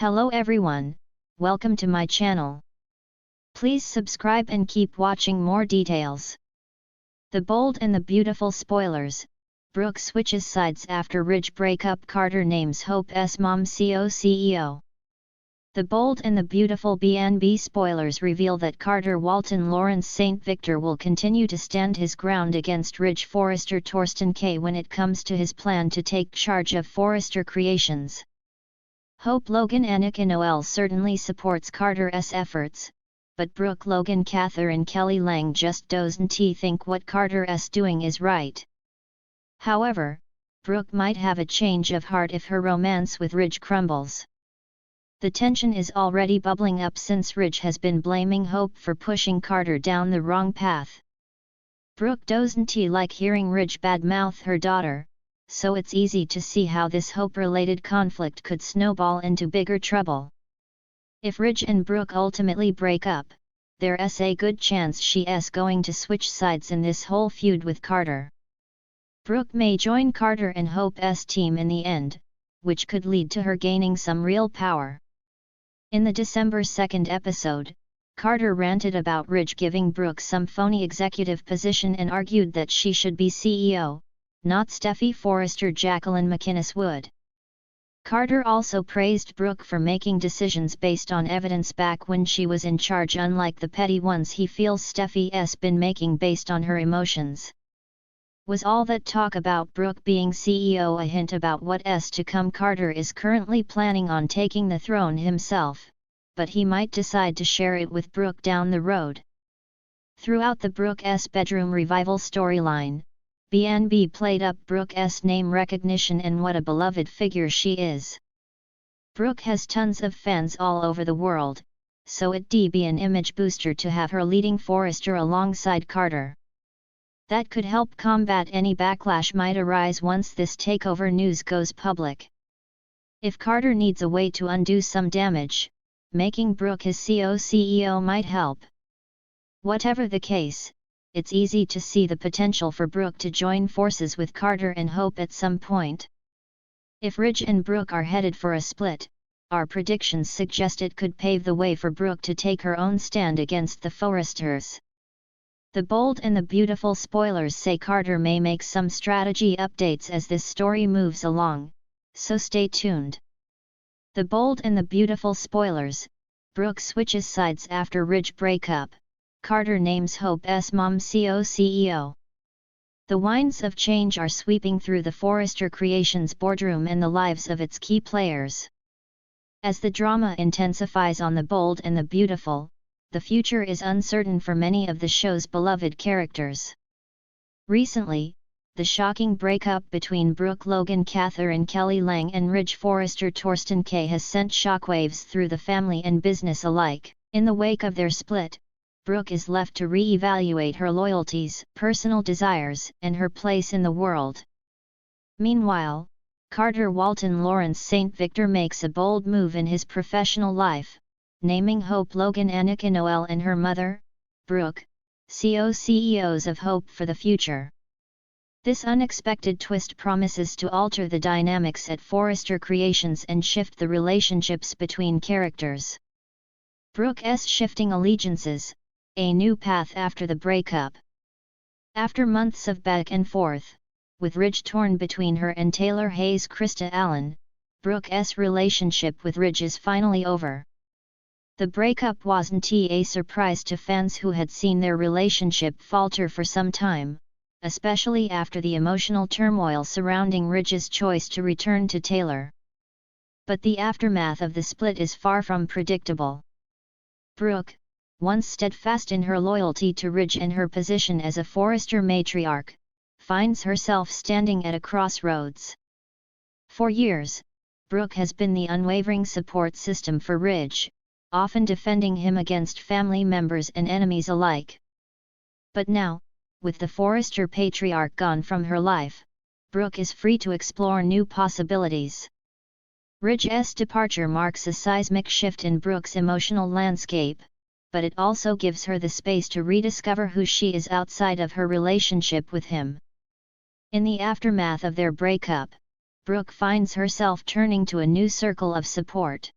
Hello everyone, welcome to my channel. Please subscribe and keep watching more details. The Bold and the Beautiful spoilers. Brooke switches sides after Ridge breakup. Carter names Hope's mom co-CEO. The Bold and the Beautiful B&B spoilers reveal that Carter Walton Lawrence St. Victor will continue to stand his ground against Ridge Forrester Torsten K when it comes to his plan to take charge of Forrester Creations. Hope Logan Annika Noel certainly supports Carter's efforts, but Brooke Logan Carter and Kelly Lang just doesn't think what Carter's doing is right. However, Brooke might have a change of heart if her romance with Ridge crumbles. The tension is already bubbling up since Ridge has been blaming Hope for pushing Carter down the wrong path. Brooke doesn't like hearing Ridge badmouth her daughter, so it's easy to see how this Hope-related conflict could snowball into bigger trouble. If Ridge and Brooke ultimately break up, there's a good chance she's going to switch sides in this whole feud with Carter. Brooke may join Carter and Hope's team in the end, which could lead to her gaining some real power. In the December 2nd episode, Carter ranted about Ridge giving Brooke some phony executive position and argued that she should be CEO, not Steffi Forrester. Jacqueline McInnes would. Carter also praised Brooke for making decisions based on evidence back when she was in charge, unlike the petty ones he feels Steffi's been making based on her emotions. Was all that talk about Brooke being CEO a hint about what's to come? Carter is currently planning on taking the throne himself, but he might decide to share it with Brooke down the road. Throughout the Brooke's bedroom revival storyline, B&B played up Brooke's name recognition and what a beloved figure she is. Brooke has tons of fans all over the world, so it'd be an image booster to have her leading Forrester alongside Carter. That could help combat any backlash might arise once this takeover news goes public. If Carter needs a way to undo some damage, making Brooke his CEO might help. Whatever the case, it's easy to see the potential for Brooke to join forces with Carter and Hope at some point. If Ridge and Brooke are headed for a split, our predictions suggest it could pave the way for Brooke to take her own stand against the Forresters. The Bold and the Beautiful spoilers say Carter may make some strategy updates as this story moves along, so stay tuned. The Bold and the Beautiful spoilers. Brooke switches sides after Ridge breakup. Carter names Hope's mom co-CEO. The winds of change are sweeping through the Forrester Creations boardroom and the lives of its key players. As the drama intensifies on The Bold and the Beautiful, the future is uncertain for many of the show's beloved characters. Recently, the shocking breakup between Brooke Logan Carter and Kelly Lang and Ridge Forrester Torsten K has sent shockwaves through the family and business alike. In the wake of their split, Brooke is left to re-evaluate her loyalties, personal desires, and her place in the world. Meanwhile, Carter Walton Lawrence St. Victor makes a bold move in his professional life, naming Hope Logan Annika Noel and her mother, Brooke, co-CEOs of Hope for the future. This unexpected twist promises to alter the dynamics at Forrester Creations and shift the relationships between characters. Brooke's shifting allegiances, a new path after the breakup. After months of back and forth, with Ridge torn between her and Taylor Hayes' Krista Allen, Brooke's relationship with Ridge is finally over. The breakup wasn't a surprise to fans who had seen their relationship falter for some time, especially after the emotional turmoil surrounding Ridge's choice to return to Taylor. But the aftermath of the split is far from predictable. Brooke, once steadfast in her loyalty to Ridge and her position as a Forrester matriarch, finds herself standing at a crossroads. For years, Brooke has been the unwavering support system for Ridge, often defending him against family members and enemies alike. But now, with the Forrester patriarch gone from her life, Brooke is free to explore new possibilities. Ridge's departure marks a seismic shift in Brooke's emotional landscape, but it also gives her the space to rediscover who she is outside of her relationship with him. In the aftermath of their breakup, Brooke finds herself turning to a new circle of support.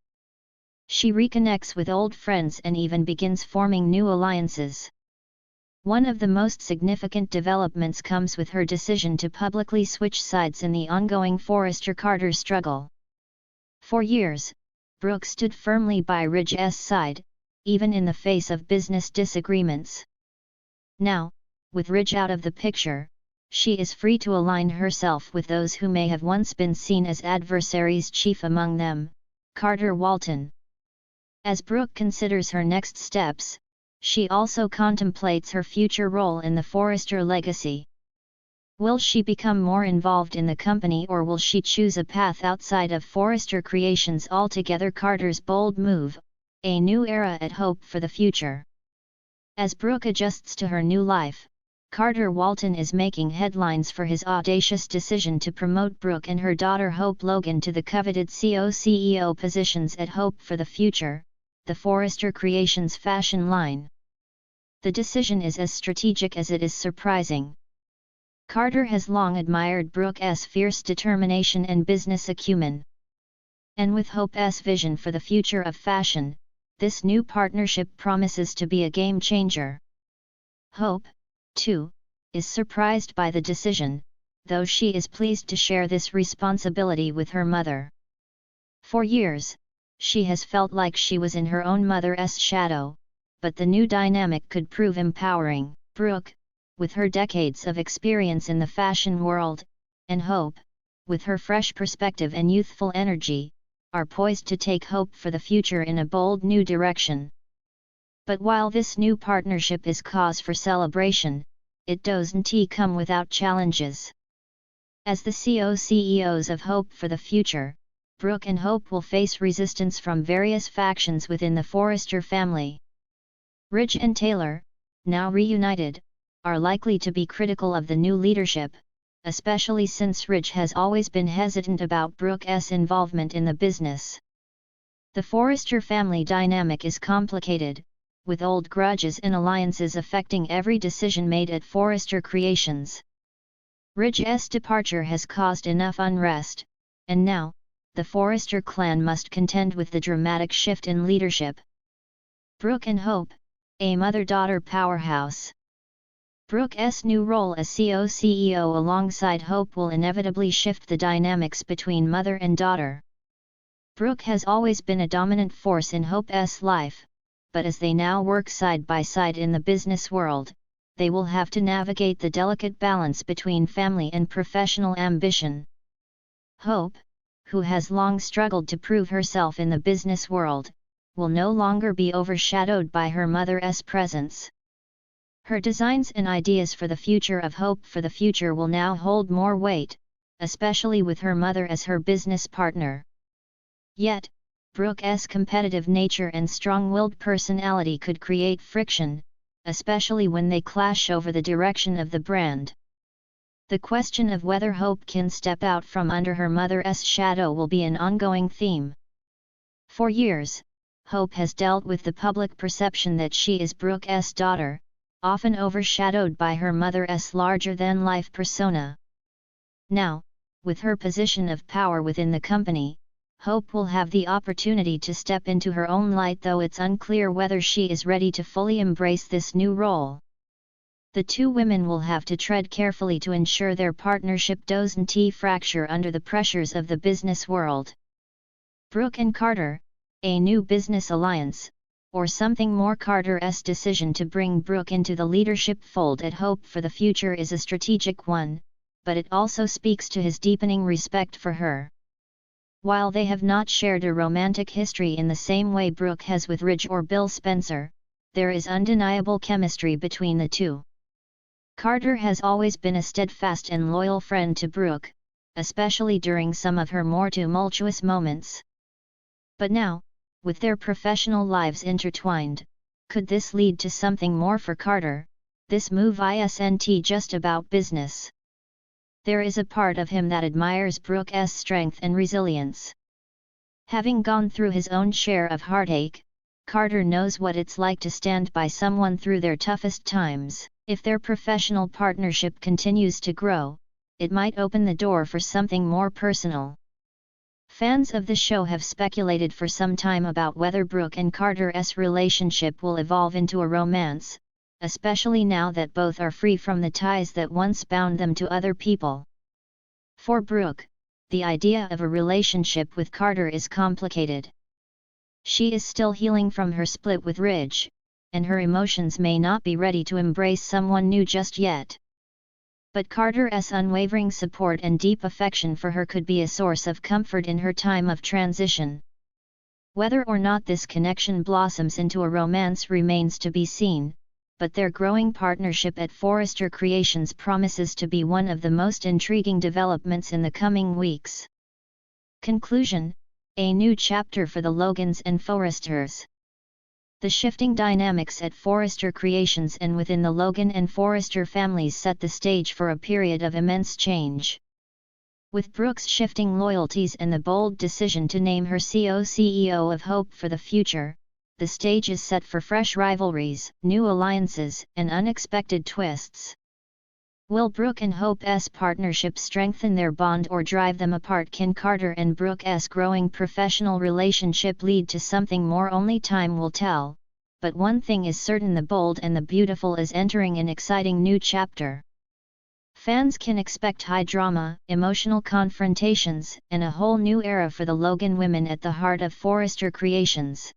She reconnects with old friends and even begins forming new alliances. One of the most significant developments comes with her decision to publicly switch sides in the ongoing Forrester-Carter struggle. For years, Brooke stood firmly by Ridge's side, even in the face of business disagreements. Now, with Ridge out of the picture, she is free to align herself with those who may have once been seen as adversaries, chief among them, Carter Walton. As Brooke considers her next steps, she also contemplates her future role in the Forrester legacy. Will she become more involved in the company, or will she choose a path outside of Forrester Creations altogether? Carter's bold move, a new era at Hope for the future. As Brooke adjusts to her new life, Carter Walton is making headlines for his audacious decision to promote Brooke and her daughter Hope Logan to the coveted CEO positions at Hope for the Future, the Forrester Creations fashion line. The decision is as strategic as it is surprising. Carter has long admired Brooke's fierce determination and business acumen. And with Hope's vision for the future of fashion, this new partnership promises to be a game changer. Hope, too, is surprised by the decision, though she is pleased to share this responsibility with her mother. For years, she has felt like she was in her own mother's shadow, but the new dynamic could prove empowering. Brooke, with her decades of experience in the fashion world, and Hope, with her fresh perspective and youthful energy, are poised to take Hope for the Future in a bold new direction. But while this new partnership is cause for celebration, it doesn't come without challenges. As the CEOs of Hope for the Future, Brooke and Hope will face resistance from various factions within the Forrester family. Ridge and Taylor, now reunited, are likely to be critical of the new leadership, especially since Ridge has always been hesitant about Brooke's involvement in the business. The Forrester family dynamic is complicated, with old grudges and alliances affecting every decision made at Forrester Creations. Ridge's departure has caused enough unrest, and now, the Forrester clan must contend with the dramatic shift in leadership. Brooke and Hope, a mother-daughter powerhouse. Brooke's new role as CEO alongside Hope will inevitably shift the dynamics between mother and daughter. Brooke has always been a dominant force in Hope's life, but as they now work side by side in the business world, they will have to navigate the delicate balance between family and professional ambition. Hope, who has long struggled to prove herself in the business world, will no longer be overshadowed by her mother's presence. Her designs and ideas for the future of Hope for the Future will now hold more weight, especially with her mother as her business partner. Yet, Brooke's competitive nature and strong-willed personality could create friction, especially when they clash over the direction of the brand. The question of whether Hope can step out from under her mother's shadow will be an ongoing theme. For years, Hope has dealt with the public perception that she is Brooke's daughter, often overshadowed by her mother's larger-than-life persona. Now, with her position of power within the company, Hope will have the opportunity to step into her own light, though it's unclear whether she is ready to fully embrace this new role. The two women will have to tread carefully to ensure their partnership doesn't fracture under the pressures of the business world. Brooke and Carter, a new business alliance, or something more. Carter's decision to bring Brooke into the leadership fold at Hope for the Future is a strategic one, but it also speaks to his deepening respect for her. While they have not shared a romantic history in the same way Brooke has with Ridge or Bill Spencer, there is undeniable chemistry between the two. Carter has always been a steadfast and loyal friend to Brooke, especially during some of her more tumultuous moments. But now, with their professional lives intertwined, could this lead to something more for Carter? This move isn't just about business. There is a part of him that admires Brooke's strength and resilience. Having gone through his own share of heartache, Carter knows what it's like to stand by someone through their toughest times. If their professional partnership continues to grow, it might open the door for something more personal. Fans of the show have speculated for some time about whether Brooke and Carter's relationship will evolve into a romance, especially now that both are free from the ties that once bound them to other people. For Brooke, the idea of a relationship with Carter is complicated. She is still healing from her split with Ridge, and her emotions may not be ready to embrace someone new just yet. But Carter's unwavering support and deep affection for her could be a source of comfort in her time of transition. Whether or not this connection blossoms into a romance remains to be seen, but their growing partnership at Forrester Creations promises to be one of the most intriguing developments in the coming weeks. Conclusion: a new chapter for the Logans and Forresters. The shifting dynamics at Forrester Creations and within the Logan and Forrester families set the stage for a period of immense change. With Brooke's shifting loyalties and the bold decision to name her CEO of Hope for the future, the stage is set for fresh rivalries, new alliances, and unexpected twists. Will Brooke and Hope's partnership strengthen their bond or drive them apart? Can Carter and Brooke's growing professional relationship lead to something more? Only time will tell, but one thing is certain: the bold and the beautiful is entering an exciting new chapter. Fans can expect high drama, emotional confrontations, and a whole new era for the Logan women at the heart of Forrester Creations.